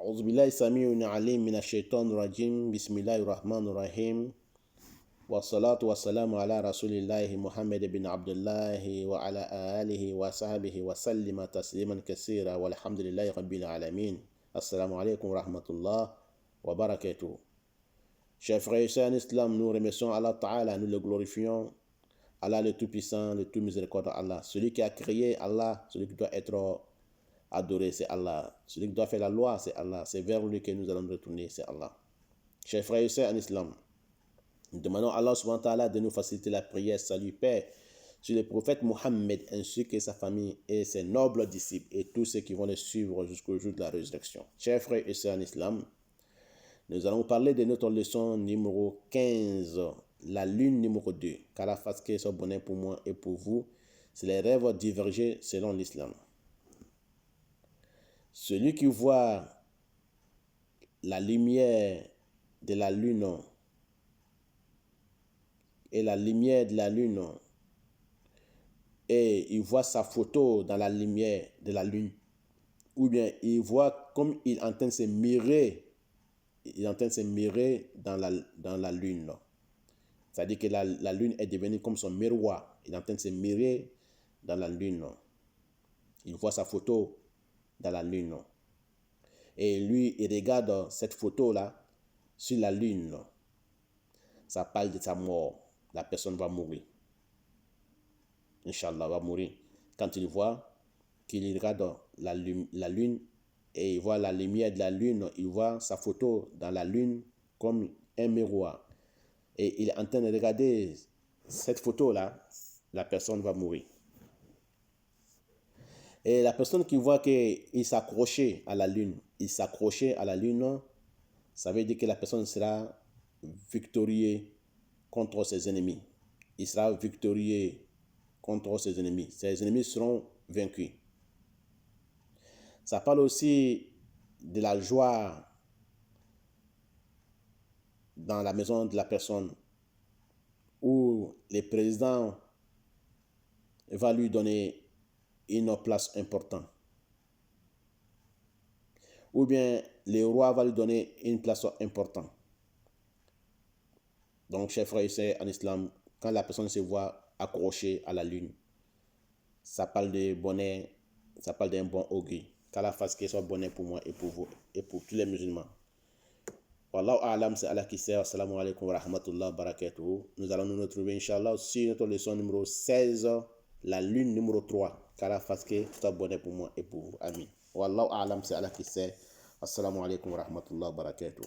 أعوذ بالله السميع العليم من الشيطان الرجيم بسم الله الرحمن الرحيم والصلاة والسلام على رسول الله محمد بن عبد الله وعلى آله وصحبه وسلم تسليما كثيرا والحمد لله رب العالمين. Assalamu alaikum wa rahmatullah wa barakatuh. Chers frères et sœurs en islam, nous remercions Allah Ta'ala, nous le glorifions. Allah le Tout-Puissant, le Tout-Miséricordieux, Allah. Celui qui a créé Allah, celui qui doit être adoré, c'est Allah. Celui qui doit faire la loi, c'est Allah. C'est vers lui que nous allons retourner, c'est Allah. Chers frères et sœurs en islam, nous demandons à Allah subhanahu wa ta'ala de nous faciliter la prière, salut, paix sur le prophète Mohammed ainsi que sa famille et ses nobles disciples et tous ceux qui vont le suivre jusqu'au jour de la résurrection. Chers frères et sœurs en islam, nous allons parler de notre leçon numéro 15, la lune numéro 2. Qu'Allah fasse que soit bonheur pour moi et pour vous. C'est les rêves divergés selon l'islam. Celui qui voit la lumière de la lune et la lumière de la lune et il voit sa photo dans la lumière de la lune, ou bien il voit comme il est en train de se mirer, dans la lune. C'est-à-dire que la lune est devenue comme son miroir. Il est en train de se mirer dans la lune. Il voit sa photo dans la lune. Et lui, il regarde cette photo-là sur la lune. Ça parle de sa mort. La personne va mourir. Inch'Allah, va mourir. Quand il voit qu'il regarde la lune et il voit la lumière de la lune, il voit sa photo dans la lune comme un miroir. Et il est en train de regarder cette photo-là, la personne va mourir. Et la personne qui voit qu'il s'accrochait à la lune, ça veut dire que la personne sera victorieuse contre ses ennemis. Il sera victorieux contre ses ennemis. Ses ennemis seront vaincus. Ça parle aussi de la joie dans la maison de la personne où le président va lui donner une place importante. Ou bien le roi va lui donner une place importante. Donc, chers frères et sœurs en islam, quand la personne se voit accrochée à la lune, ça parle de bonheur, ça parle d'un bon augure. Qu'Allah fasse qu'il soit bonheur pour moi et pour vous et pour tous les musulmans. Wallahu a'lam, c'est Allah qui sait. Assalamu alaikum wa rahmatullah wa barakatuh. Nous allons nous retrouver, Inch'Allah, sur notre leçon numéro 16, la lune numéro 3. Qu'Allah fasse qu'il soit bonheur pour moi et pour vous. Amin. Wallahu a'lam, c'est Allah qui sait. Assalamu alaikum wa rahmatullah wa barakatuh.